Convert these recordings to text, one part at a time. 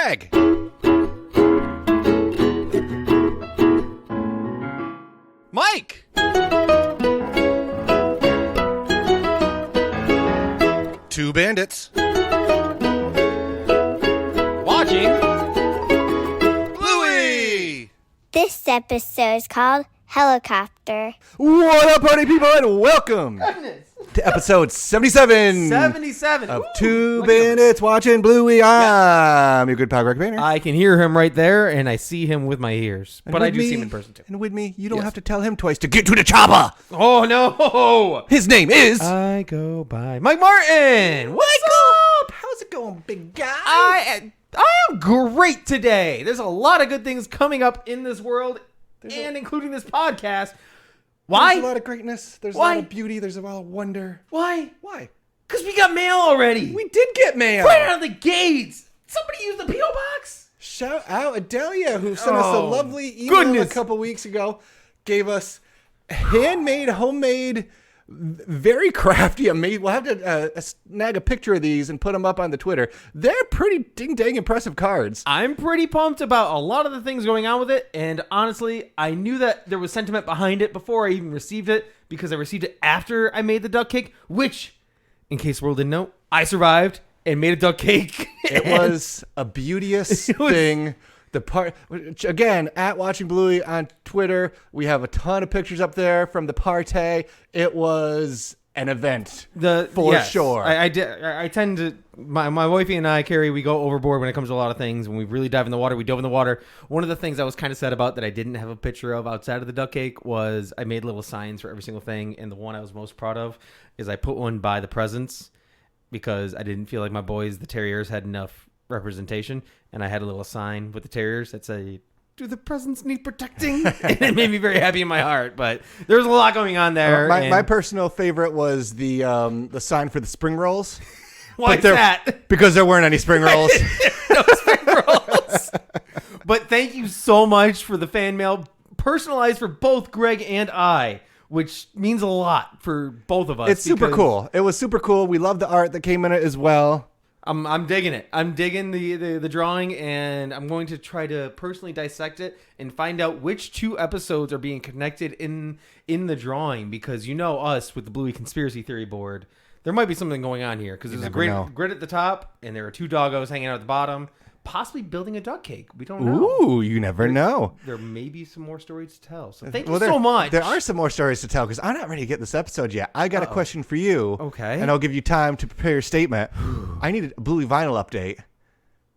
Greg. Mike. Two bandits. Watching Bluey. This episode is called Helicopter. What up, party people, and welcome to episode 77. 77 of Two Bandits Watching Bluey. I'm your good pal, Greg Banner. I can hear him right there, and I see him with my ears. But I do see him in person, too. And with me, you don't have to tell him twice to get to the chopper. Oh, no. His name is... I go by Mike Martin. What's up? How's it going, big guy? I am great today. There's a lot of good things coming up in this world, including this podcast. Why? There's a lot of greatness. There's Why? a lot of beauty. There's a lot of wonder. Why? Why? Because we got mail already. We did get mail. Right out of the gates. Somebody used the P.O. box. Shout out Adelia, who sent us a lovely email a couple weeks ago. Gave us handmade, homemade, very crafty, amazing. We'll have to snag a picture of these and put them up on the Twitter. They're pretty dang impressive cards. I'm pretty pumped about a lot of the things going on with it, and honestly, I knew that there was sentiment behind it before I even received it, because I received it after I made the duck cake, which, in case the world didn't know, I survived and made a duck cake. It was a beauteous thing. The part again at Watching Bluey on Twitter. We have a ton of pictures up there from the party. It was an event for sure. I tend to my wifey and I, Carrie, we go overboard when it comes to a lot of things. When we really dive in the water, we dove in the water. One of the things I was kind of sad about that I didn't have a picture of outside of the duck cake was I made little signs for every single thing, and the one I was most proud of is I put one by the presents because I didn't feel like my boys, the terriers, had enough representation, and I had a little sign with the terriers that said, "Do the presents need protecting?" And it made me very happy in my heart. But there was a lot going on there. My personal favorite was the sign for the spring rolls. Why is that? Because there weren't any spring rolls. No spring rolls. But thank you so much for the fan mail, personalized for both Greg and I, which means a lot for both of us. It's super cool. It was super cool. We love the art that came in it as well. I'm digging it. I'm digging the drawing, and I'm going to try to personally dissect it and find out which two episodes are being connected in the drawing, because you know us with the Bluey conspiracy theory board, there might be something going on here, because there's a great grid at the top, and there are two doggos hanging out at the bottom, possibly building a duck cake. We don't know. Ooh, you never know. There may be some more stories to tell. So thank you so much. There are some more stories to tell, because I'm not ready to get this episode yet. I got a question for you. Okay. And I'll give you time to prepare your statement. I need a Bluey vinyl update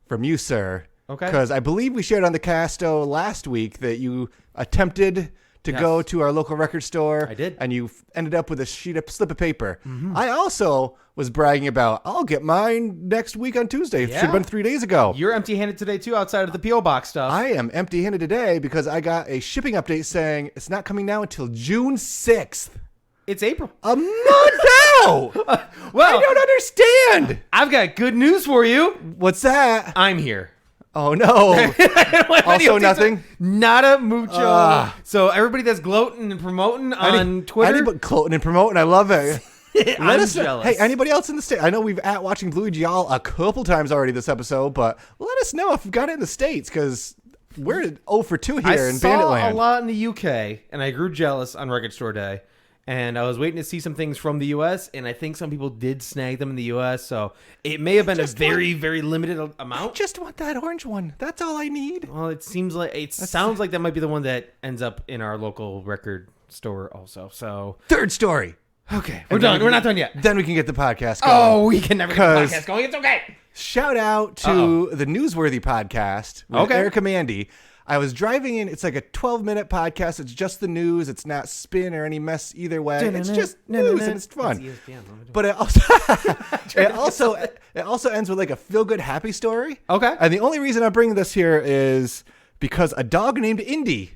from you, sir. Okay. Because I believe we shared on the Casto last week that you attempted to go to our local record store. I did. And you ended up with a slip of paper. Mm-hmm. I also was bragging about, I'll get mine next week on Tuesday. It should have been 3 days ago. You're empty-handed today, too, outside of the P.O. Box stuff. I am empty-handed today because I got a shipping update saying it's not coming now until June 6th. It's April. A month out! Well, I don't understand. I've got good news for you. What's that? I'm here. Oh, no. Also nothing? Nada mucho. So everybody that's gloating and promoting on Twitter. Anybody gloating and promoting, I love it. I'm jealous. Hey, anybody else in the state? I know we've at Watching Bluey y'all a couple times already this episode, but let us know if you've got it in the States, because we're 0 for 2 here in Banditland. I saw a lot in the UK, and I grew jealous on Record Store Day. And I was waiting to see some things from the U.S., and I think some people did snag them in the U.S., so it may have been a very, very limited amount. I just want that orange one. That's all I need. Well, sounds like that might be the one that ends up in our local record store also. So third story. Okay, we're done. We're not done yet. Then we can get the podcast going. Oh, we can never get the podcast going. It's okay. Shout out to the Newsworthy podcast with Erica Mandy. I was driving in. It's like a 12-minute podcast. It's just the news. It's not spin or any mess either way. It's just news, and it's fun. But it also ends with like a feel-good, happy story. Okay. And the only reason I'm bringing this here is because a dog named Indy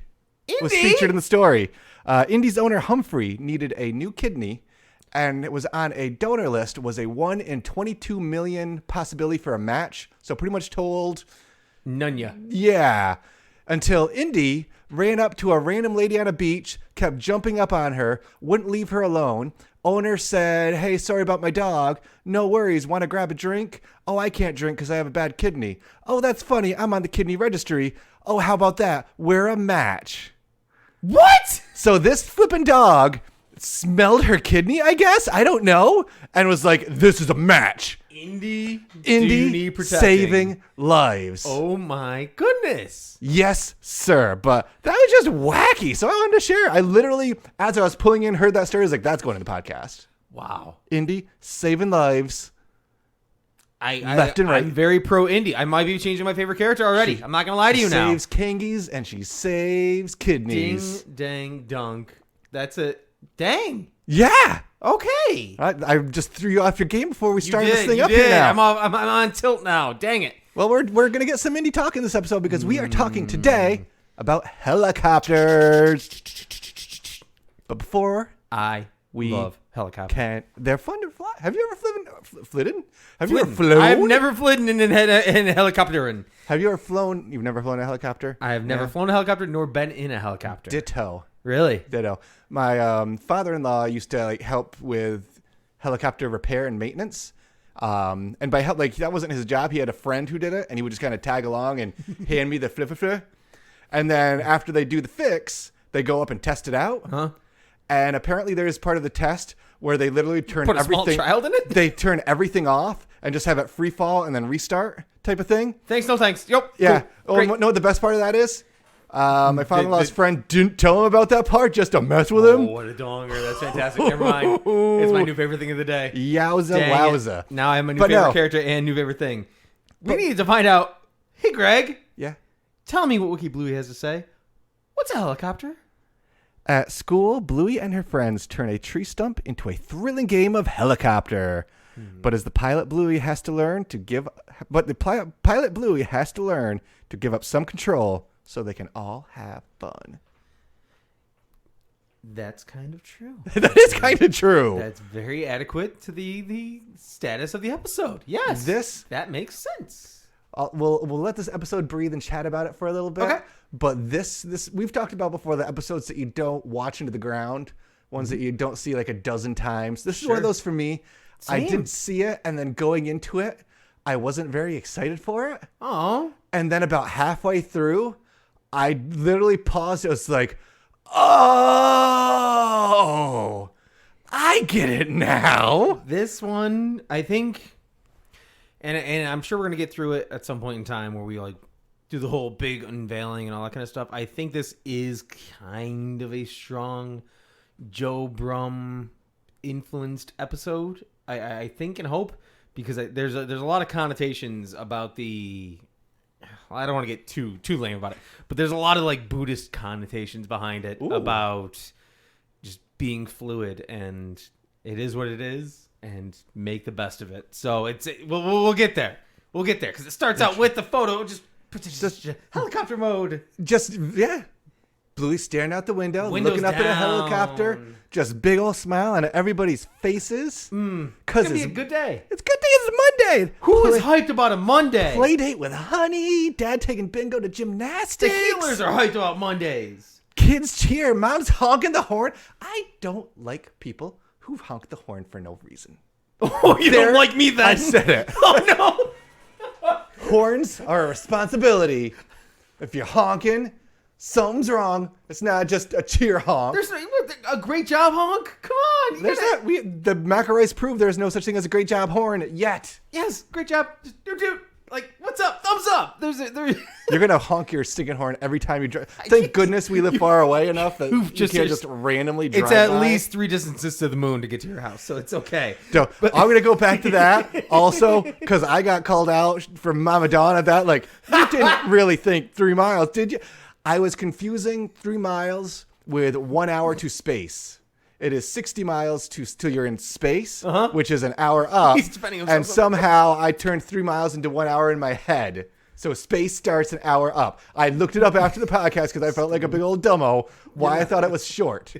was featured in the story. Indy's owner, Humphrey, needed a new kidney, and it was on a donor list, was a 1 in 22 million possibility for a match. So pretty much told... Nunya. Yeah. Until Indy ran up to a random lady on a beach, kept jumping up on her, wouldn't leave her alone, Owner said, hey, sorry about my dog. No worries. Want to grab a drink? Oh, I can't drink because I have a bad kidney. Oh, that's funny. I'm on the kidney registry. Oh, how about that? We're a match. What? So this flippin' dog smelled her kidney, I guess. I don't know. And was like, this is a match. Indy, do you need protecting? Saving lives. Oh my goodness. Yes, sir. But that was just wacky. So I wanted to share. I literally, as I was pulling in, heard that story. I was like, that's going in the podcast. Wow. Indy, saving lives. Left and right. I'm very pro Indy. I might be changing my favorite character already. I'm not going to lie to you now. Saves kangies and she saves kidneys. Ding, dang, dunk. That's it. Dang. Yeah. Okay. I just threw you off your game before we started this thing up here now. I'm on tilt now. Dang it. Well, we're going to get some Indy talk in this episode because we are talking today about helicopters. But before we love helicopters. They're fun to fly. Have you ever flown? Have you ever flown? I've never flown in a helicopter. Have you ever flown? You've never flown a helicopter? I have never flown a helicopter nor been in a helicopter. Ditto. Really? Ditto. My father-in-law used to help with helicopter repair and maintenance. And by help, that wasn't his job. He had a friend who did it, and he would just kind of tag along and hand me the flip. And then after they do the fix, they go up and test it out. Huh? And apparently there's part of the test where they literally turn Put a everything. Small child in it? They turn everything off and just have it free fall and then restart type of thing. Thanks, no thanks. Yep. Yeah. Cool. Oh, no, the best part of that is my father-in-law's friend didn't tell him about that part just to mess with him. Oh, what a donger. That's fantastic. Never mind. It's my new favorite thing of the day. Yowza, Dang wowza. It. Now I have a new favorite character and new favorite thing. We need to find out. Hey, Greg. Yeah? Tell me what Wiki Bluey has to say. What's a helicopter? At school, Bluey and her friends turn a tree stump into a thrilling game of helicopter. But as the pilot Bluey has to learn to give up some control so they can all have fun. That's kind of true. That is kind of true. That's very adequate to the status of the episode. Yes. That makes sense. We'll let this episode breathe and chat about it for a little bit. Okay. But this we've talked about before, the episodes that you don't watch into the ground, ones that you don't see like a dozen times. This is one of those for me. Same. I did see it, and then going into it, I wasn't very excited for it. Oh. And then about halfway through, I literally paused. It was like, oh, I get it now. This one, I think, and I'm sure we're going to get through it at some point in time where we do the whole big unveiling and all that kind of stuff. I think this is kind of a strong Joe Brum influenced episode. I think and hope, because there's a lot of connotations about the. I don't want to get too lame about it, but there's a lot of Buddhist connotations behind it. Ooh. About just being fluid, and it is what it is, and make the best of it. So we'll get there. We'll get there because it starts out with the photo, just helicopter mode. Bluey staring out the window, looking up at a helicopter, just big old smile on everybody's faces. Because it's a good day. It's a good day. It's Monday. Who is hyped about a Monday? Play date with honey. Dad taking bingo to gymnastics. The healers are hyped about Mondays. Kids cheer. Mom's honking the horn. I don't like people who honk the horn for no reason. Oh, you don't like me then? I said it. Oh, no. Horns are a responsibility. If you're honking, something's wrong. It's not just a cheer honk. There's a great job honk. Come on. The McElroys proved there's no such thing as a great job horn yet. Yes, great job. Just do. What's up? Thumbs up. You're gonna honk your stinking horn every time you drive. Thank goodness we live far away enough that you can't just randomly drive. It's at by. Least 3 distances to the moon to get to your house, so it's okay. So I'm gonna go back to that also because I got called out from Mama Dawn at that. You didn't really think 3 miles, did you? I was confusing 3 miles with 1 hour to space. It is 60 miles till you're in space, which is an hour up. He's defending himself. And somehow I turned 3 miles into 1 hour in my head. So space starts an hour up. I looked it up after the podcast because I felt like a big old dumbo why I thought it was short.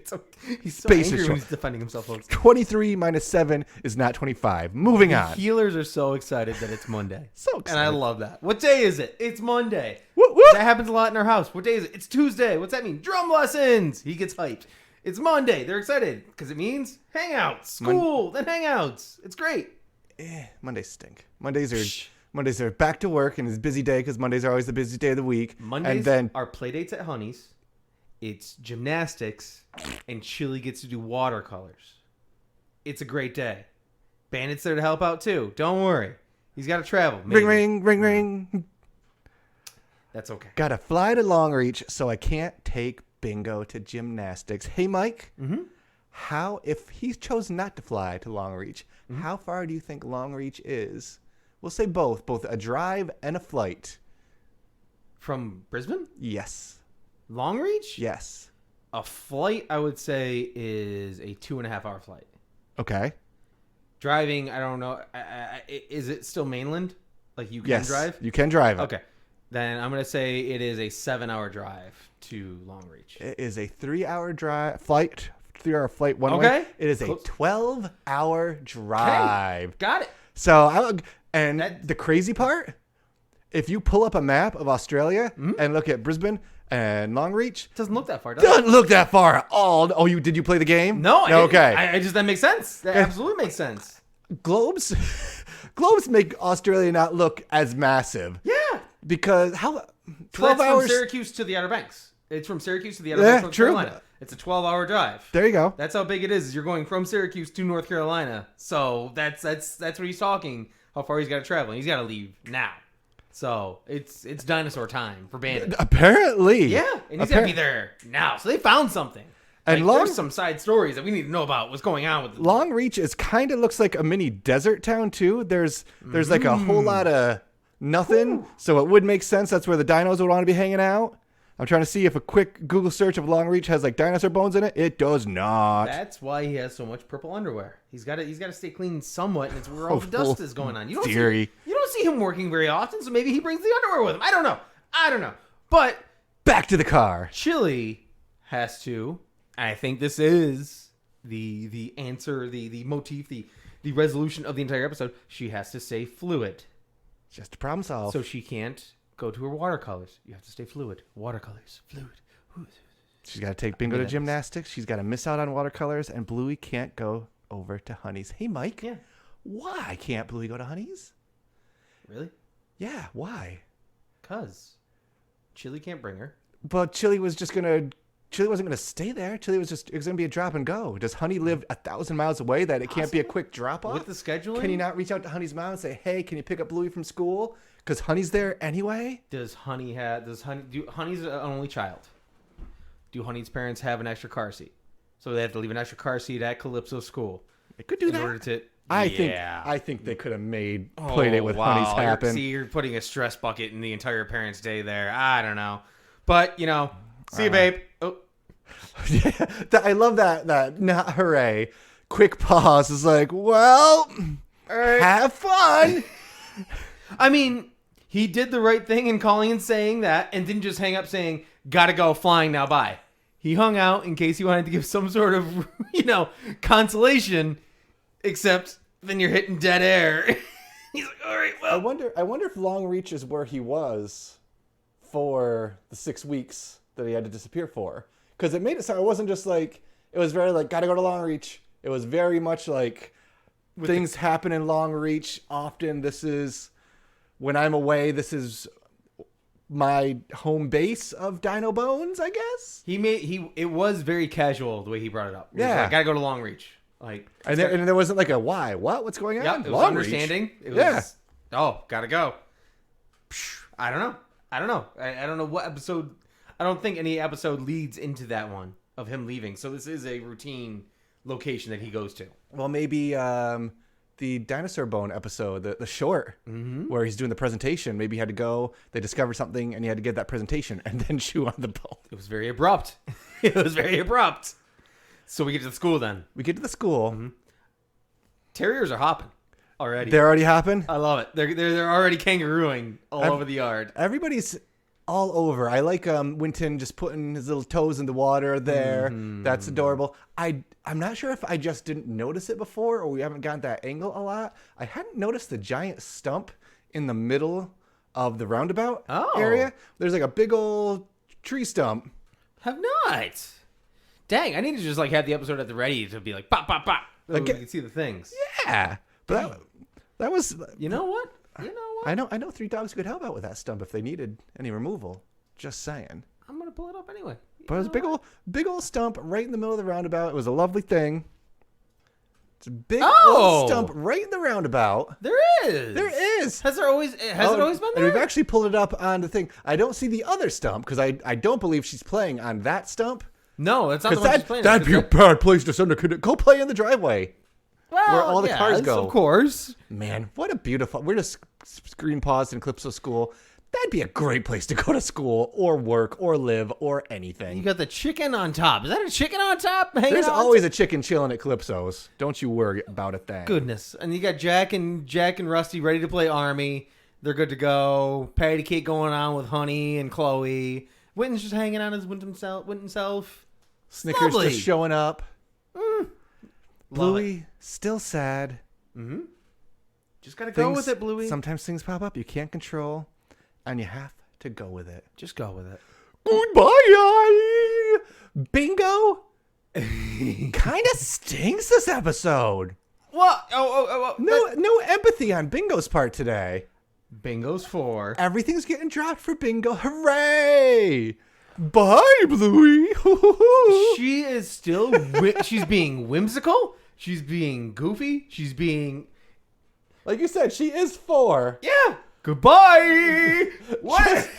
He's so Space angry is when short. he's defending himself, folks. 23 minus 7 is not 25. Moving on. Healers are so excited that it's Monday. So excited. And I love that. What day is it? It's Monday. Whoop, whoop. That happens a lot in our house. What day is it? It's Tuesday. What's that mean? Drum lessons. He gets hyped. It's Monday. They're excited because it means hangouts. School, then hangouts. It's great. Mondays stink. Mondays are back to work and it's a busy day because Mondays are always the busiest day of the week. Mondays and then are play dates at Honey's. It's gymnastics, and Chili gets to do watercolors. It's a great day. Bandit's there to help out too. Don't worry. He's got to travel. Maybe. ring, ring, ring, ring. That's okay. Gotta fly to Longreach, so I can't take Bingo to gymnastics. Hey, Mike. Mm-hmm. How, if he chose not to fly to Longreach, how far do you think Longreach is? We'll say both a drive and a flight. From Brisbane? Yes. Longreach? Yes. A flight, I would say, is a 2.5 hour flight. Okay. Driving, I don't know. Is it still mainland? Like you can drive? You can drive it. Okay. Then I'm going to say it is a 7-hour drive to Longreach. It is a 3-hour flight 3-hour flight one Okay. way. It is a 12-hour drive. Okay. Got it. So, the crazy part, if you pull up a map of Australia and look at Brisbane and Longreach, It doesn't look that far, does it? doesn't look that far at all. Oh, did you play the game? No, I didn't. Okay. That makes sense. That absolutely makes sense. Globes make Australia not look as massive. Yeah. Because how So 12 that's hours from Syracuse to the Outer Banks. It's from Syracuse to the Outer Banks of North true. Carolina. It's a 12-hour drive. There you go. That's how big it is. You're going from Syracuse to North Carolina. So that's what he's talking. How far he's got to travel. He's got to leave now. So it's dinosaur time for Bandits. Apparently. Yeah, and he's got to be there now. So they found something. And there's some side stories that we need to know about what's going on with them. Longreach is kind of looks like a mini desert town too. There's like a whole lot of nothing. So it would make sense that's where the dinos would want to be hanging out. I'm trying to see if a quick Google search of Longreach has like dinosaur bones in it. It does not. That's why he has so much purple underwear. He's got to stay clean somewhat, and it's where all the dust is going on. You don't see him working very often, so maybe he brings the underwear with him. I don't know. But back to the car. Chili has to. I think this is the answer, the motif, the resolution of the entire episode. She has to stay fluid. Just a problem solved. So she can't go to her watercolors. You have to stay fluid. Watercolors. Fluid. She's got to take Bingo to gymnastics. She's got to miss out on watercolors. And Bluey can't go over to Honey's. Hey, Mike. Yeah. Why can't Bluey go to Honey's? Really? Yeah, why? 'Cause Chili can't bring her. But Chili wasn't going to stay there. It was going to be a drop and go. Does Honey live 1,000 miles away that it can't be a quick drop off? With the scheduling? Can you not reach out to Honey's mom and say, hey, can you pick up Bluey from school? Because Honey's there anyway? Honey's an only child? Do Honey's parents have an extra car seat? So they have to leave an extra car seat at Calypso school. They could do that. In order to... I think they could have made Playdate with Honey's happen. You're putting a stress bucket in the entire parents' day there. I don't know. But, see you, babe. Oh. Yeah, I love that not hooray. Quick pause is like, well, have fun. I mean, he did the right thing in calling and saying that and didn't just hang up saying, gotta go, flying now, bye. He hung out in case he wanted to give some sort of, consolation, except then you're hitting dead air. He's like, all right, well. I wonder if Longreach is where he was for the 6 weeks that he had to disappear for. Because it made it sound, it wasn't just like, it was very like, gotta go to Longreach. It was very much like, things happen in Longreach often. This is, when I'm away, this is my home base of Dino Bones, I guess. It was very casual the way he brought it up. He was Yeah. like, gotta go to Longreach. Like, And there wasn't like a why. What's going on? yeah, it was understanding. It was, gotta go. I don't know. I don't know what episode. I don't think any episode leads into that one of him leaving. So this is a routine location that he goes to. Well, maybe the dinosaur bone episode, the short, where he's doing the presentation. Maybe he had to go. They discovered something, and he had to get that presentation and then chew on the bone. It was very abrupt. So we get to the school then. We get to the school. Terriers are hopping already. They're already hopping. I love it. They're already kangarooing all over the yard. Everybody's all over. I like Winton just putting his little toes in the water there. That's adorable. I'm not sure if I just didn't notice it before or we haven't gotten that angle a lot. I hadn't noticed the giant stump in the middle of the roundabout area. There's like a big old tree stump. Have not. Dang, I need to just like have the episode at the ready to be like pop, pop, pop. Like, you can see the things. Yeah, but that was. You know what? I know 3 dogs could help out with that stump if they needed any removal. Just saying. I'm gonna pull it up anyway. But it was a big old stump right in the middle of the roundabout. It was a lovely thing. It's a big old stump right in the roundabout. There is. There is. Has it always been there? And we've actually pulled it up on the thing. I don't see the other stump because I don't believe she's playing on that stump. No, that's not the one she's playing. That'd be a bad place to send a kid. Go play in the driveway. Well, where all the cars go. Of course. Man, what a beautiful... We're just screen paused in Calypso School. That'd be a great place to go to school or work or live or anything. You got the chicken on top. Is that a chicken on top? There's always a chicken chilling at Calypso's. Don't you worry about a thing. Goodness. And you got Jack and Rusty ready to play Army. They're good to go. Patty cake going on with Honey and Chloe. Winton's just hanging on his Winton self. Snickers just showing up. Bluey, it. still sad. Mm-hmm. Just got to go with it, Bluey. Sometimes things pop up you can't control, and you have to go with it. Just go with it. Goodbye, Bingo. Kind of stinks this episode. What? No empathy on Bingo's part today. Bingo's 4. Everything's getting dropped for Bingo. Hooray! Bye, Bluey. She is still... she's being whimsical. She's being goofy. She's being... Like you said, she is 4. Yeah. Goodbye. What?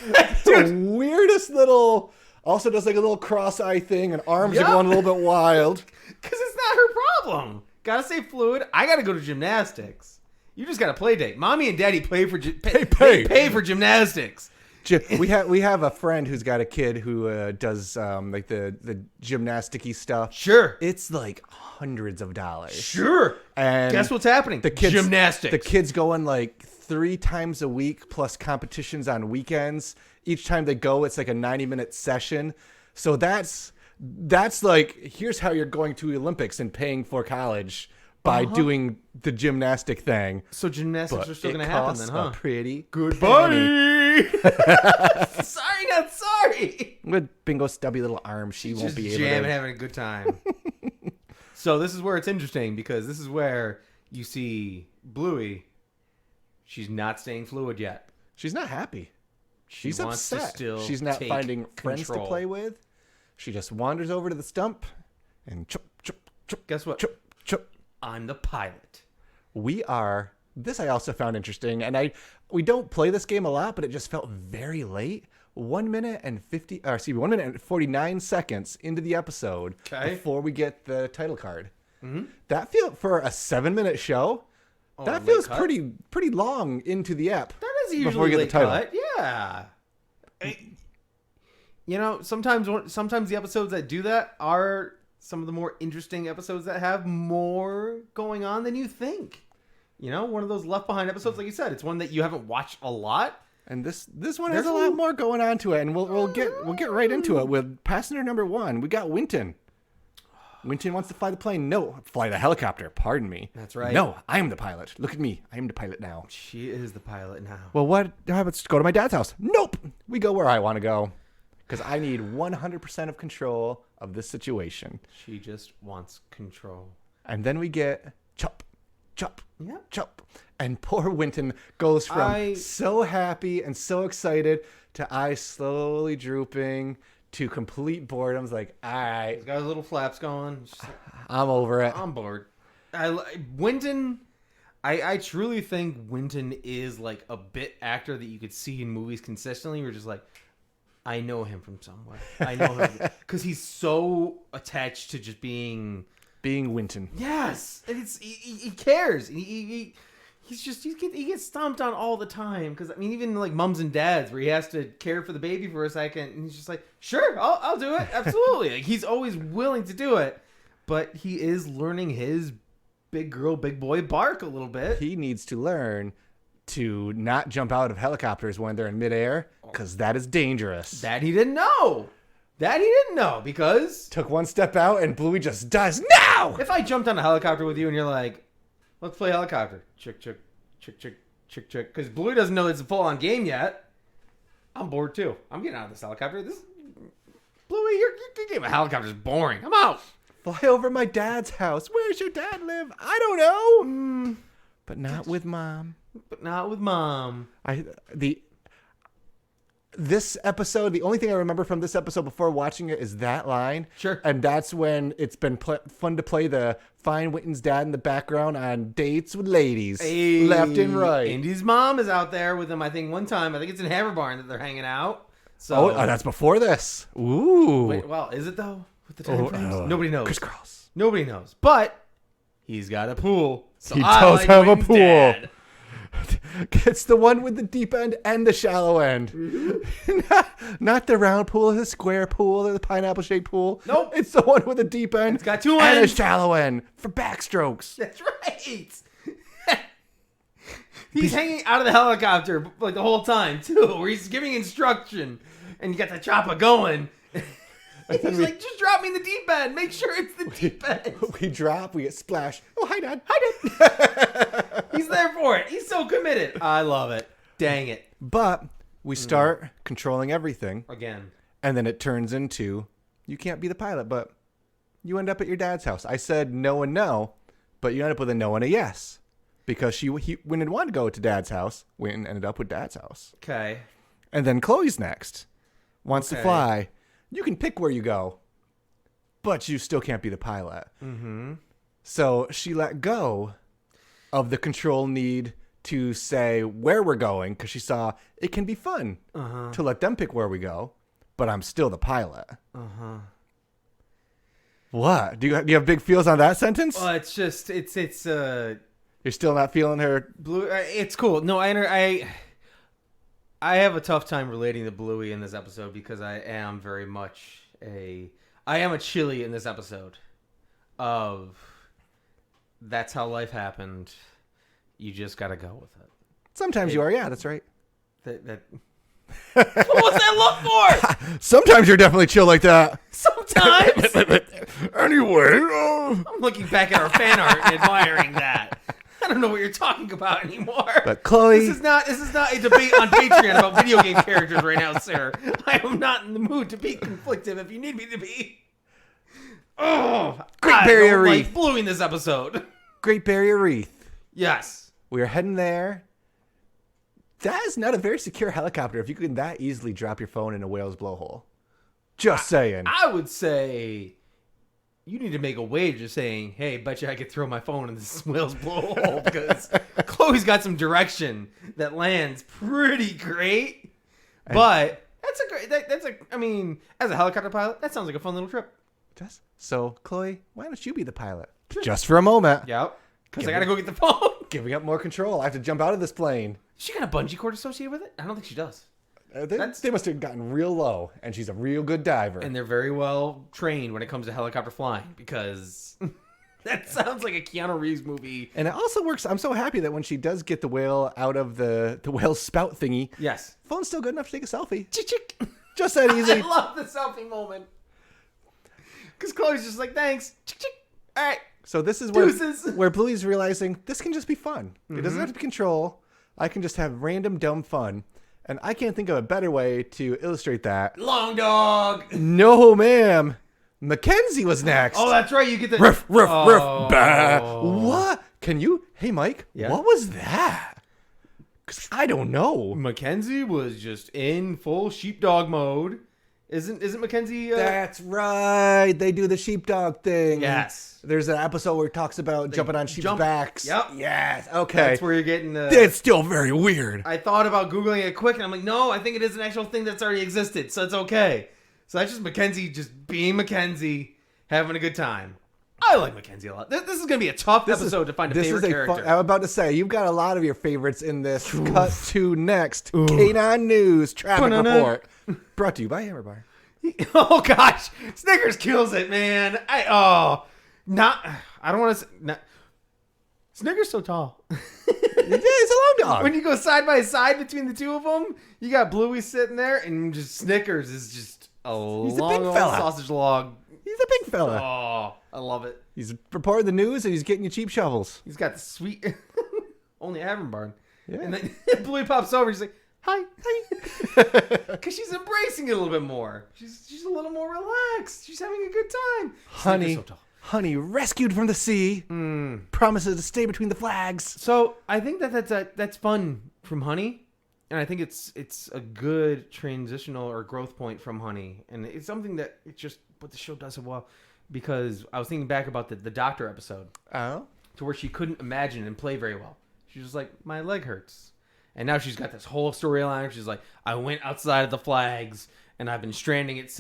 The weirdest little... Also does like a little cross-eye thing and arms are going a little bit wild. Because it's not her problem. Gotta stay fluid. I gotta go to gymnastics. You just got a play date. Mommy and Daddy pay for gymnastics. We have a friend who's got a kid who does like the gymnastic-y stuff. Sure. It's like hundreds of dollars. Sure. And guess what's happening? Gymnastics. The kid's going like 3 times a week plus competitions on weekends. Each time they go, it's like a 90-minute session. So that's like, here's how you're going to the Olympics and paying for college by doing the gymnastic thing. So gymnastics are still going to happen then, huh? Pretty goodbye. Sorry, not sorry. With Bingo's stubby little arm, she won't be able to. Jamming, having a good time. So this is where it's interesting because this is where you see Bluey. She's not staying fluid yet. She's not happy. She's wants upset. To still She's not finding friends to control. play with. She just wanders over to the stump and chop, chop, chop. Guess what? Chop, chop. I'm the pilot. We are. This I also found interesting, and we don't play this game a lot, but it just felt very late. 1 minute and 1 minute and 49 seconds into the episode before we get the title card. Mm-hmm. That feels for a 7-minute show. That feels pretty long into the ep. That is usually before we get the title. Cut. Yeah. You know, sometimes the episodes that do that are some of the more interesting episodes that have more going on than you think. You know, one of those left behind episodes, like you said, it's one that you haven't watched a lot. And this one has a lot more going on to it, and we'll get right into it with passenger number 1. We got Winton. Winton wants to fly the plane. No, fly the helicopter. Pardon me. That's right. No, I am the pilot. Look at me. I am the pilot now. She is the pilot now. Well, what happens? Go to my dad's house. Nope. We go where I want to go because I need 100% of control of this situation. She just wants control. And then we get chop, chop, yep. chop. And poor Winton goes from so happy and so excited to eyes slowly drooping to complete boredom. Like, all right. He's got his little flaps going. Like, I'm over it. I'm bored. Winton, I truly think Winton is like a bit actor that you could see in movies consistently. You're just like, I know him from somewhere. I know him. Because he's so attached to just being Winton. Yes. And he cares. He gets stomped on all the time because I mean even like mums and dads where he has to care for the baby for a second and he's just like sure I'll do it absolutely. Like he's always willing to do it, but he is learning his big girl big boy bark a little bit. He needs to learn to not jump out of helicopters when they're in midair because that is dangerous. That he didn't know because took one step out and Bluey just does now. If I jumped on a helicopter with you and you're like, let's play helicopter. Chick, chick, chick, chick, chick, chick. Because Bluey doesn't know it's a full-on game yet. I'm bored, too. I'm getting out of this helicopter. Bluey, your game of helicopter's boring. I'm out. Fly over my dad's house. Where's your dad live? I don't know. But not with Mom. But not with Mom. This episode, the only thing I remember from this episode before watching it is that line. Sure. And that's when it's been fun to play the Find Winton's dad in the background on dates with ladies. Hey, left and right. Indy's mom is out there with him, I think, one time. I think it's in Haverbarn that they're hanging out. So, that's before this. Ooh. Wait, well, is it though? With the time frames? Nobody knows. Crisscross. Nobody knows. But he's got a pool. So He I does like have a Winton's pool. dad. It's the one with the deep end and the shallow end. Not the round pool, the square pool, or the pineapple-shaped pool. Nope. It's the one with the deep end. It's got two and ends. a shallow end for backstrokes. That's right. He's hanging out of the helicopter like the whole time too, where he's giving instruction, and you got the chopper going. He's like, just drop me in the deep end. Make sure it's the deep end. We drop, we get splashed. Oh, hi, Dad. Hi, Dad. He's there for it. He's so committed. I love it. Dang it. But we start controlling everything. Again. And then it turns into, you can't be the pilot, but you end up at your dad's house. I said no and no, but you end up with a no and a yes. Because Winton wanted to go to Dad's house. Winton ended up with Dad's house. Okay. And then Chloe's next. Wants to Okay. fly. You can pick where you go, but you still can't be the pilot. Mm-hmm. So she let go of the control need to say where we're going because she saw it can be fun to let them pick where we go, but I'm still the pilot. What? Do you have big feels on that sentence? Well, it's just You're still not feeling her? Blue. It's cool. No, I have a tough time relating to Bluey in this episode because I am very much a chili in this episode of that's how life happened. You just got to go with it. Sometimes you are. Yeah, that's right. What was that look for? Sometimes you're definitely chill like that. Sometimes. Anyway. I'm looking back at our fan art and admiring that. I don't know what you're talking about anymore. But Chloe, This is not a debate on Patreon about video game characters right now, sir. I am not in the mood to be conflictive if you need me to be. Oh, Great Barrier Reef. Like Bluey in this episode. Great Barrier Reef. Yes. We are heading there. That is not a very secure helicopter if you can that easily drop your phone in a whale's blowhole. Just saying. I would say you need to make a wager saying, hey, bet you I could throw my phone in this whale's blowhole because Chloe's got some direction that lands pretty great. But I mean, as a helicopter pilot, that sounds like a fun little trip. Just so, Chloe, why don't you be the pilot? Just for a moment. Yep. Because I got to go get the phone. Giving up more control. I have to jump out of this plane. She got a bungee cord associated with it? I don't think she does. They must have gotten real low, and she's a real good diver. And they're very well trained when it comes to helicopter flying because that sounds like a Keanu Reeves movie. And it also works. I'm so happy that when she does get the whale out of the whale's spout thingy, Yes. phone's still good enough to take a selfie. Chick. Just that easy. I love the selfie moment. Because Chloe's just like, thanks. Chick. All right. So this is Deuces. where Bluey's realizing this can just be fun. It doesn't have to be control. I can just have random dumb fun. And I can't think of a better way to illustrate that. Long dog. No, ma'am. Mackenzie was next. Oh, that's right. You get the... Ruff, ruff, ruff, bah. What? Can you... Hey, Mike, Yeah? what was that? Because I don't know. Mackenzie was just in full sheepdog mode. Isn't Mackenzie... That's right. They do the sheepdog thing. Yes. There's an episode where it talks about jumping on sheep's backs. Yep. Yes. Okay. That's where you're getting... It's still very weird. I thought about Googling it quick, and I'm like, no, I think it is an actual thing that's already existed, so it's okay. So that's just Mackenzie just being Mackenzie, having a good time. I like Mackenzie a lot. This is going to be a tough episode to find a favorite character. I'm about to say, you've got a lot of your favorites in this. Cut to next. K9 News Traffic Report. Brought to you by Hammer Bar. Oh, gosh. Snickers kills it, man. I don't want to say... Snickers so tall. It's a long dog. When you go side by side between the two of them, you got Bluey sitting there, and just Snickers is just He's a long big old fella. sausage log. He's a big fella. Oh, I love it. He's reporting the news and he's getting you cheap shovels. He's got the sweet... Only Haverbarn. Yeah. And then Bluey pops over. He's like, Hi. Because she's embracing it a little bit more. She's a little more relaxed. She's having a good time. Honey rescued from the sea. Promises to stay between the flags. So I think that's fun from Honey. And I think it's a good transitional or growth point from Honey. And it's something that it's just what the show does so well. Because I was thinking back about the doctor episode. Oh? To where she couldn't imagine and play very well. She was like, my leg hurts. And now she's got this whole storyline. She's like, I went outside of the flags and I've been stranded at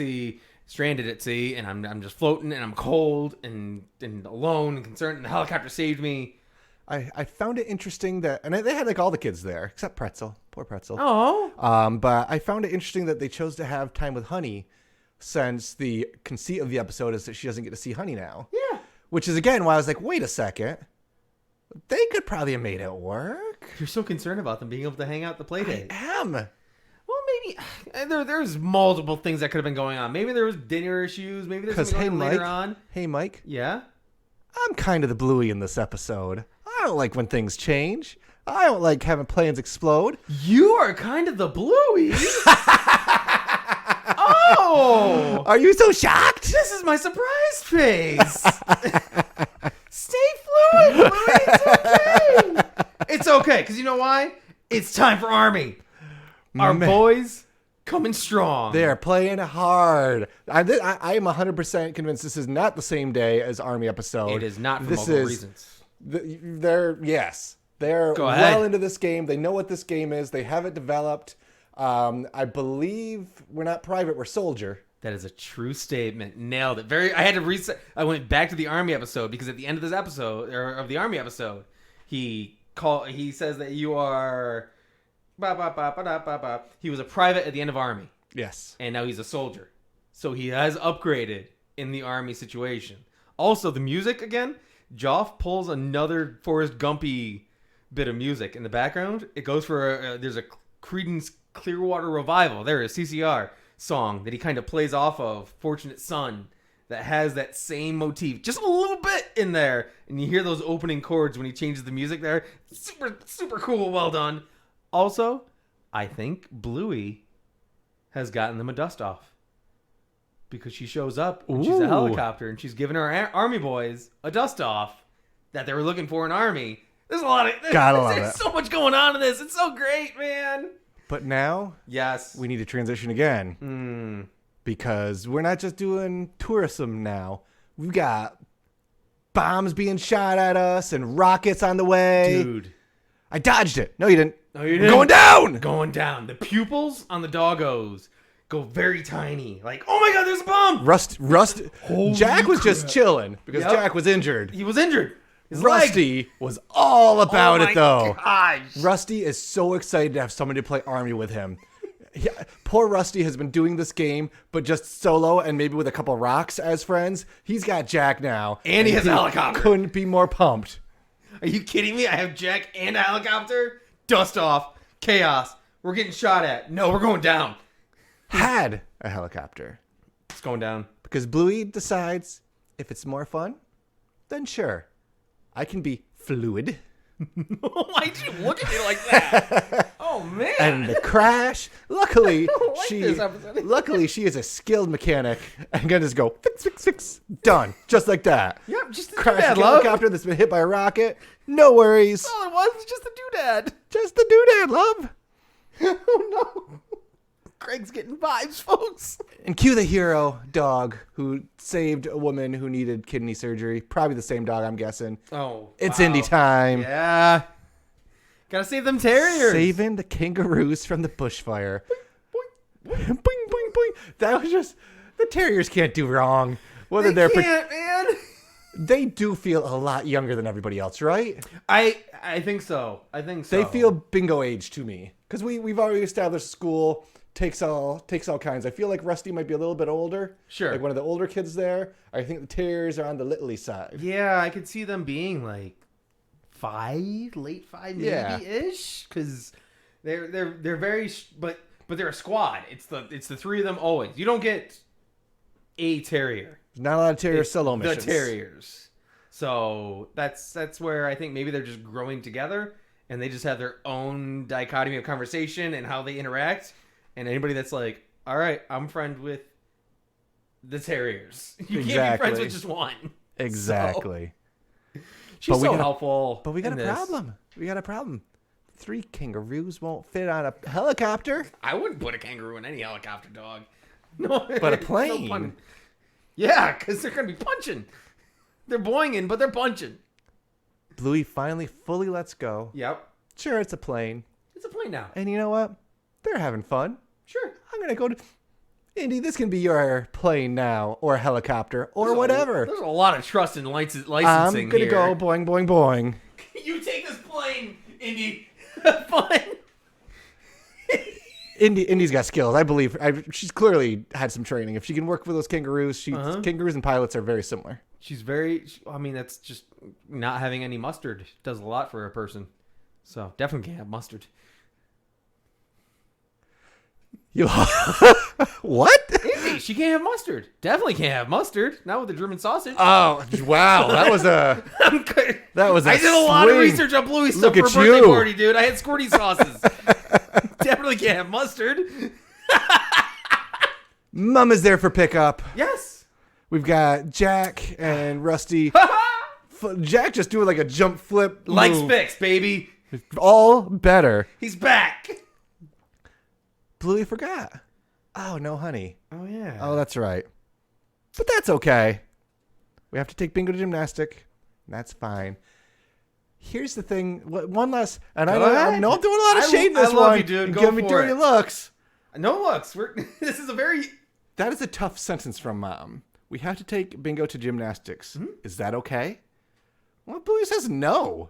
sea, and I'm just floating and I'm cold and alone and concerned, and the helicopter saved me. I found it interesting that, and they had like all the kids there except Pretzel, poor Pretzel. Oh. But I found it interesting that they chose to have time with Honey, since the conceit of the episode is that she doesn't get to see Honey now. Yeah. Which is again why I was like, wait a second, they could probably have made it work. You're so concerned about them being able to hang out at the play date. I am. Well, maybe there's multiple things that could have been going on. Maybe there was dinner issues. Maybe there's something going on later on. Hey, Mike. Yeah? I'm kind of the Bluey in this episode. I don't like when things change. I don't like having planes explode. You are kind of the Bluey. Oh! Are you so shocked? This is my surprise face. Stay fluid, Bluey. It's okay. It's okay, because you know why? It's time for Army. Our boys coming strong. They're playing hard. I am 100% convinced this is not the same day as Army episode. It is not for multiple reasons. They're well into this game. They know what this game is. They have it developed. I believe we're not private, we're soldier. That is a true statement. Nailed it. I had to reset. I went back to the Army episode because at the end of this episode, or of the Army episode, he says that you are he was a private at the end of Army. Yes. And now he's a soldier. So he has upgraded in the Army situation. Also, the music again, Joff pulls another Forrest Gumpy bit of music in the background. It goes for there's a Creedence Clearwater Revival. There is CCR song that he kind of plays off of Fortunate Son that has that same motif, just a little bit in there, and you hear those opening chords when he changes the music there. Super cool. Well done. Also, I think Bluey has gotten them a dust off because she shows up and she's a helicopter and she's giving our Army boys a dust off that they were looking for in Army. There's a lot of there's so much going on in this. It's so great, man. But now, yes, we need to transition again because we're not just doing tourism now. We've got bombs being shot at us and rockets on the way. Dude, I dodged it. No, you didn't. No, you didn't. Going down. Going down. The pupils on the doggos go very tiny. Like, oh my God, there's a bomb. Rust. Jack was just chilling because Jack was injured. He was injured. Rusty was all about it, though. Gosh. Rusty is so excited to have somebody to play Army with him. Poor Rusty has been doing this game, but just solo and maybe with a couple rocks as friends. He's got Jack now. And he has a helicopter. Couldn't be more pumped. Are you kidding me? I have Jack and a helicopter? Dust off. Chaos. We're getting shot at. No, we're going down. Had a helicopter. It's going down. Because Bluey decides if it's more fun, then sure. I can be fluid. Why'd you look at me like that? Oh, man. And the crash. Luckily, like luckily she is a skilled mechanic and can just go fix. Done. Just like that. Yep, just the crash doodad, helicopter that's been hit by a rocket. No worries. All it was just the doodad. Just the doodad, love. Oh, no. Craig's getting vibes, folks. And cue the hero dog who saved a woman who needed kidney surgery. Probably the same dog, I'm guessing. Oh, it's Indy time. Yeah. Gotta save them terriers. Saving the kangaroos from the bushfire. Boing, boing, boing, boing. That was just... The terriers can't do wrong. Whether they can't, man. They do feel a lot younger than everybody else, right? I think so. They feel bingo age to me. Because we've already established school... Takes all kinds. I feel like Rusty might be a little bit older. Sure. Like one of the older kids there. I think the terriers are on the littly side. Yeah, I could see them being like 5, late 5 maybe-ish. Because they're very... But they're a squad. It's the three of them always. You don't get a terrier. There's not a lot of terrier solo missions. The terriers. So that's where I think maybe they're just growing together. and they just have their own dichotomy of conversation and how they interact. And anybody that's like, all right, I'm friend with the terriers. You can't be friends with just one. Exactly. So, she's so helpful. But we got a problem. We got a problem. 3 kangaroos won't fit on a helicopter. I wouldn't put a kangaroo in any helicopter, dog. No, but a plane. No, yeah, because they're going to be punching. They're boinging, but they're punching. Bluey finally fully lets go. Yep. Sure, it's a plane. It's a plane now. And you know what? They're having fun. Sure. I'm going to go to... Indy, this can be your plane now, or a helicopter, or whatever. There's a lot of trust in licensing I'm going to here. go boing, boing, boing. You take this plane, Indy. Fine. Indy's got skills. I believe. She's clearly had some training. If she can work with those kangaroos, kangaroos and pilots are very similar. She's very... I mean, that's just... Not having any mustard does a lot for a person. So, definitely can't have mustard. You what? Indy, she can't have mustard. Definitely can't have mustard. Not with the German sausage. Oh wow, that was a I did a lot of research on Bluey stuff for a birthday party, dude. I had squirty sauces. Definitely can't have mustard. Mom is there for pickup. Yes. We've got Jack and Rusty. Jack just doing like a jump flip. Likes fixed, baby. All better. He's back. Bluey forgot. Oh, no honey. Oh, yeah. Oh, that's right. But that's okay. We have to take Bingo to gymnastic. That's fine. Here's the thing. One last... And I know I'm doing a lot of shade in this one. I love you, dude. Go give me dirty looks. No looks. This is a very... That is a tough sentence from Mom. We have to take Bingo to gymnastics. Mm-hmm. Is that okay? Well, Bluey says no.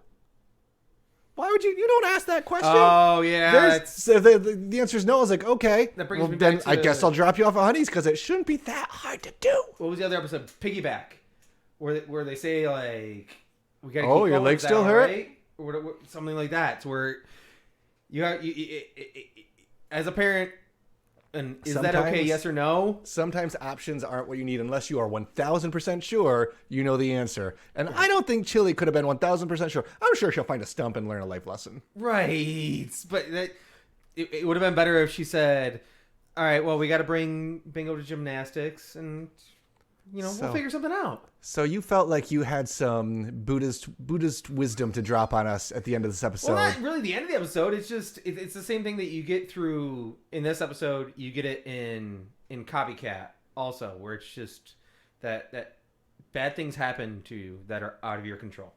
Why would you don't ask that question? Oh, yeah. So the answer is no. I was like, okay. That brings me then back to I guess I'll drop you off at Honey's because it shouldn't be that hard to do. What was the other episode? Piggyback. Where they say, like, we gotta keep your going. Leg still hurt? Right? Or something like that. It's where you as a parent, and is that okay, yes or no? Sometimes options aren't what you need unless you are 1,000% sure you know the answer. And I don't think Chili could have been 1,000% sure. I'm sure she'll find a stump and learn a life lesson. Right. But it would have been better if she said, all right, well, we got to bring Bingo to gymnastics and, we'll figure something out. So you felt like you had some Buddhist wisdom to drop on us at the end of this episode. Well, not really the end of the episode. It's just it's the same thing that you get through in this episode. You get it in Copycat also, where it's just that bad things happen to you that are out of your control.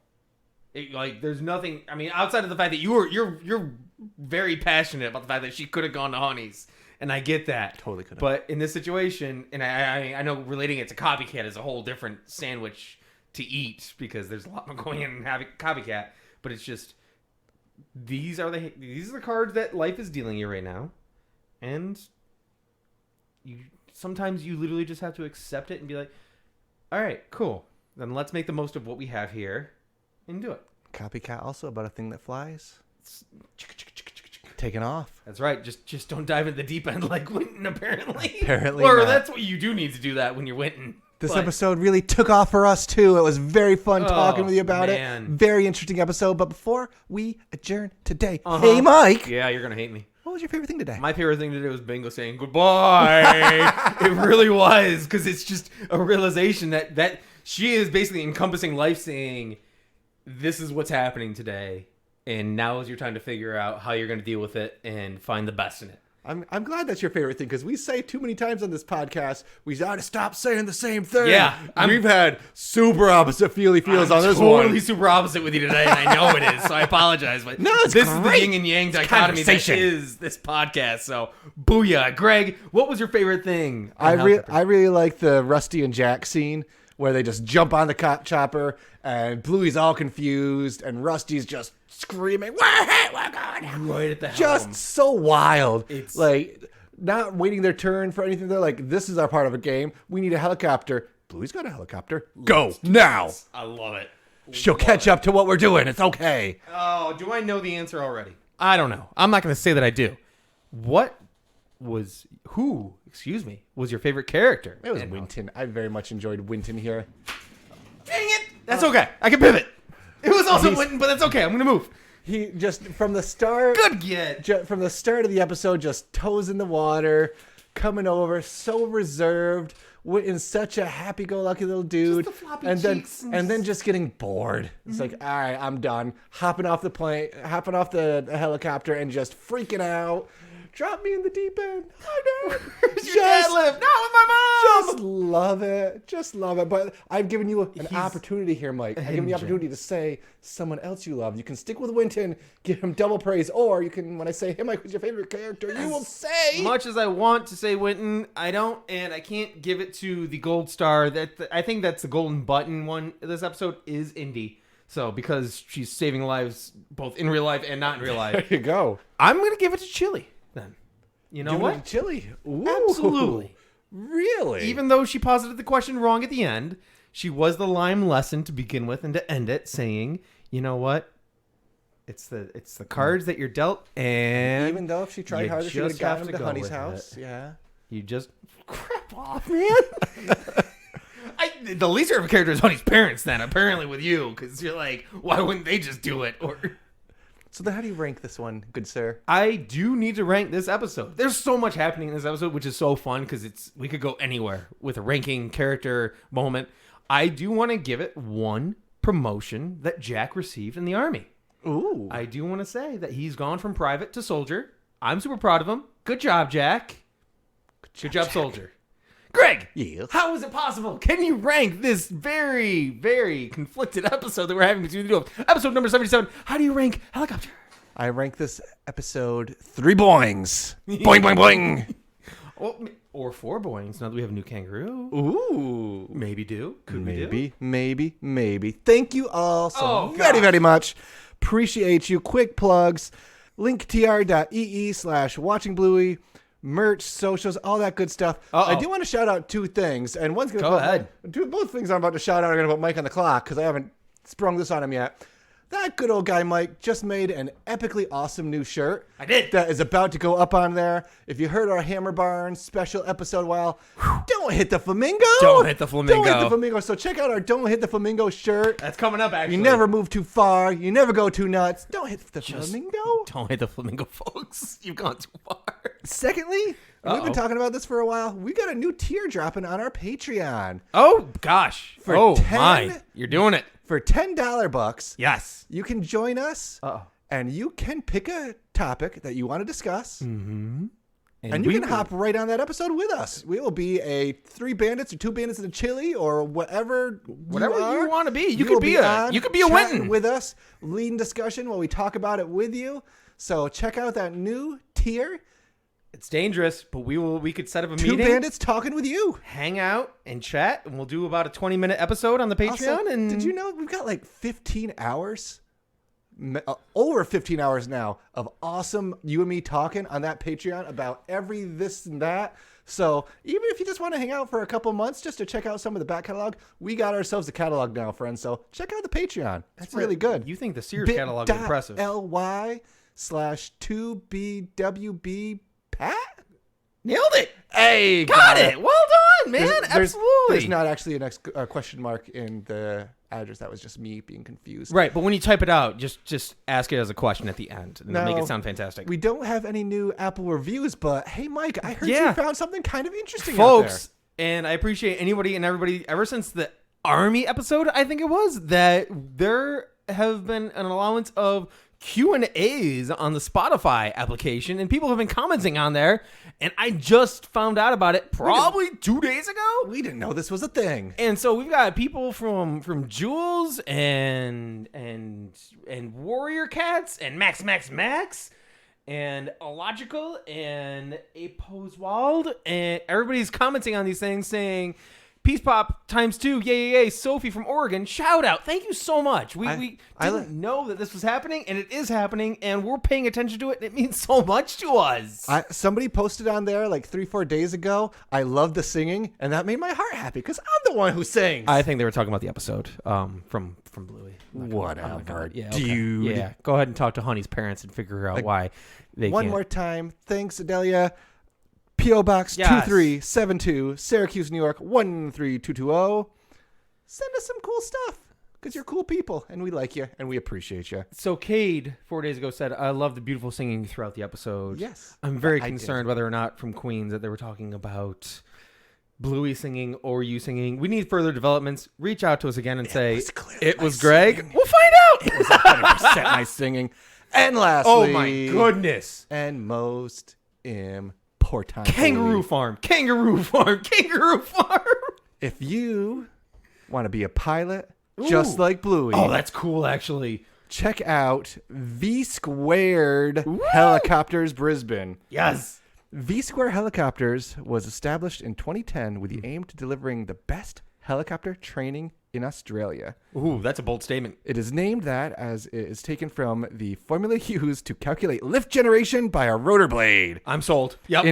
There's nothing. I mean, outside of the fact that you're very passionate about the fact that she could have gone to Honey's. And I get that. Totally could have. But in this situation, and I know relating it to Copycat is a whole different sandwich to eat because there's a lot more going in and having Copycat. But it's just these are the cards that life is dealing you right now, and sometimes you literally just have to accept it and be like, all right, cool. Then let's make the most of what we have here and do it. Copycat also about a thing that flies. Taking off. That's right. Just don't dive in the deep end like Winton, apparently. Apparently or not. That's what you do need to do that when you're Winton. This episode really took off for us, too. It was very fun talking with you about it. Very interesting episode. But before we adjourn today, hey, Mike. Yeah, you're going to hate me. What was your favorite thing today? My favorite thing today was Bingo saying goodbye. It really was, because it's just a realization that she is basically encompassing life, saying, this is what's happening today. And now is your time to figure out how you're going to deal with it and find the best in it. I'm glad that's your favorite thing, because we say too many times on this podcast, we got to stop saying the same thing. Yeah. We've had super opposite feels on this one. I'm totally super opposite with you today, and I know it is, so I apologize. But no, it's this great. is the yin and yang dichotomy that is this podcast, so booyah. Greg, what was your favorite thing? I really like the Rusty and Jack scene, where they just jump on the chopper, and Bluey's all confused, and Rusty's just screaming, we're going right at the helm. Just so wild. It's like not waiting their turn for anything. They're like, this is our part of a game. We need a helicopter. Bluey's got a helicopter. Go now. I love it. She'll catch up to what we're doing. It's okay. Oh, do I know the answer already? I don't know. I'm not going to say that I do. Was your favorite character? It was Winton. I very much enjoyed Winton here. Dang it! That's okay. I can pivot. It was also Winton, but that's okay. I'm going to move. He just from the start. Good get. From the start of the episode, just toes in the water, coming over, so reserved. Winton's such a happy-go-lucky little dude, Just the floppy and cheeks then just getting bored. It's like, all right, I'm done. Hopping off the plane, hopping off the helicopter, and just freaking out. Drop me in the deep end. Hi, Dad. Where's your dad live? Not with my mom. Just love it. Just love it. But I've given you an opportunity here, Mike. I've given you the opportunity to say someone else you love. You can stick with Winton, give him double praise, or you can, when I say, hey, Mike, who's your favorite character, you will say. Much as I want to say Winton, I don't, and I can't give it to the gold star. I think that's the golden button one. This episode is Indy. So, because she's saving lives both in real life and not in real life. There you go. I'm going to give it to Chili. Then, you know what? Chili. Ooh, Absolutely. Really? Even though she posited the question wrong at the end, she was the lime lesson to begin with and to end it, saying, "You know what? It's the cards that you're dealt, and even though if she tried harder, she would have gotten him to Honey's house. Yeah. You just crap off, man." The least favorite character is Honey's parents. Then apparently with you, because you're like, why wouldn't they just do it? Or. So then how do you rank this one, good sir? I do need to rank this episode. There's so much happening in this episode, which is so fun because we could go anywhere with a ranking character moment. I do want to give it one promotion that Jack received in the Army. Ooh. I do want to say that he's gone from private to soldier. I'm super proud of him. Good job, Jack. Good job, soldier. Greg, yes. How is it possible? Can you rank this very, very conflicted episode that we're having between the two of them? Episode number 77. How do you rank Helicopter? I rank this episode 3 boings. Boing, boing, boing. Well, or 4 boings now that we have a new kangaroo. Ooh. Maybe do. Could we do? Maybe. Thank you all so very, very much. Appreciate you. Quick plugs. linktr.ee/watchingbluey. Merch, socials, all that good stuff. I do want to shout out 2 things, and one's going to go ahead. Both things I'm about to shout out are going to put Mike on the clock because I haven't sprung this on him yet. That good old guy Mike just made an epically awesome new shirt. I did. That is about to go up on there. If you heard our Hammer Barn special episode, don't hit the flamingo. Don't hit the flamingo. Don't hit the flamingo. So check out our Don't Hit the Flamingo shirt. That's coming up, actually. You never move too far. You never go too nuts. Don't hit the flamingo. Don't hit the flamingo, folks. You've gone too far. Secondly, we've been talking about this for a while. We got a new tier dropping on our Patreon. Oh, gosh. For my. You're doing it. For $10 bucks, yes, you can join us, and you can pick a topic that you want to discuss, and you can hop right on that episode with us. We will be a 3 bandits or 2 bandits in a chili or whatever you want to be. You could be a Winton with us, leading discussion while we talk about it with you. So check out that new tier. It's dangerous, but we could set up a 2 meeting. 2 bandits talking with you. Hang out and chat, and we'll do about a 20-minute episode on the Patreon. Also, and did you know we've got like 15 hours, over 15 hours now of awesome you and me talking on that Patreon about every this and that. So even if you just want to hang out for a couple months just to check out some of the back catalog, we got ourselves a catalog now, friends. So check out the Patreon. That's really good. You think the Sears catalog is impressive. bit.ly/2BWB Pat? Nailed it. Hey, got it. Well done, man. Absolutely. There's not actually a question mark in the address. That was just me being confused. Right, but when you type it out, just ask it as a question at the end, and it'll make it sound fantastic. We don't have any new Apple reviews, but hey, Mike, I heard you found something kind of interesting folks, out there. And I appreciate anybody and everybody ever since the Army episode, I think it was, that there have been an allowance of Q&As on the Spotify application, and people have been commenting on there, and I just found out about it probably 2 days ago. We didn't know this was a thing. And so we've got people from Jules and Warrior Cats and Max and Illogical and Aposwald, and everybody's commenting on these things saying Peace Pop ×2, yay, Sophie from Oregon, shout out. Thank you so much. We didn't know that this was happening, and it is happening, and we're paying attention to it, and it means so much to us. Somebody posted on there like 3-4 days ago, I love the singing, and that made my heart happy, because I'm the one who sings. I think they were talking about the episode from Bluey. Whatever, yeah, dude. Yeah, go ahead and talk to Honey's parents and figure out why they One can't. more time, thanks, Adelia. P.O. Box 2372, Syracuse, New York 13220. Send us some cool stuff. because you're cool people, and we like you, and we appreciate you. So Cade 4 days ago said, "I love the beautiful singing throughout the episode." Yes. I'm very I concerned whether or not from Queens that they were talking about Bluey singing or you singing. We need further developments. Reach out to us again and say it was Greg. Singing. We'll find out. It was 100% my singing. And lastly, Oh my goodness! and most important, Kangaroo farm. If you want to be a pilot, just like Bluey, Oh, that's cool, actually. check out V Squared Helicopters Brisbane. Yes. V Square Helicopters was established in 2010 with the aim to delivering the best helicopter training in Australia. Ooh, that's a bold statement. It is named that as it is taken from the formula used to calculate lift generation by a rotor blade. I'm sold. Yep.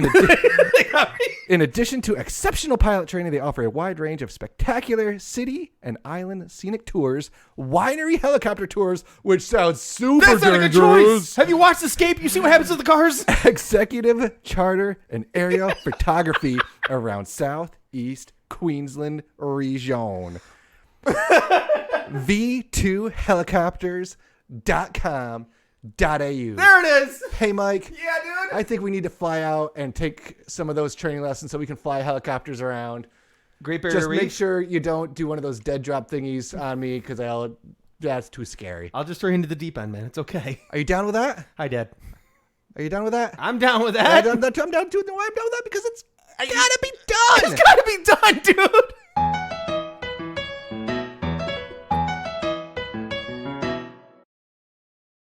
In addition to exceptional pilot training, they offer a wide range of spectacular city and island scenic tours, winery helicopter tours, which sounds super That's not a good choice. Have you watched Escape? You see what happens to the cars? Executive charter and aerial photography around Southeast Queensland region. v2helicopters.com.au. There it is. Hey, Mike. Yeah, dude. I think we need to fly out and take some of those training lessons so we can fly helicopters around. Great Barrier Just Reef. make sure you don't do one of those dead drop thingies on me because that's too scary. I'll just throw you into the deep end, man. It's okay. Are you down with that? Hi, Dad. Are you down with that? I'm down with I'm that. down with that because it's gotta be done. It's gotta be done, dude.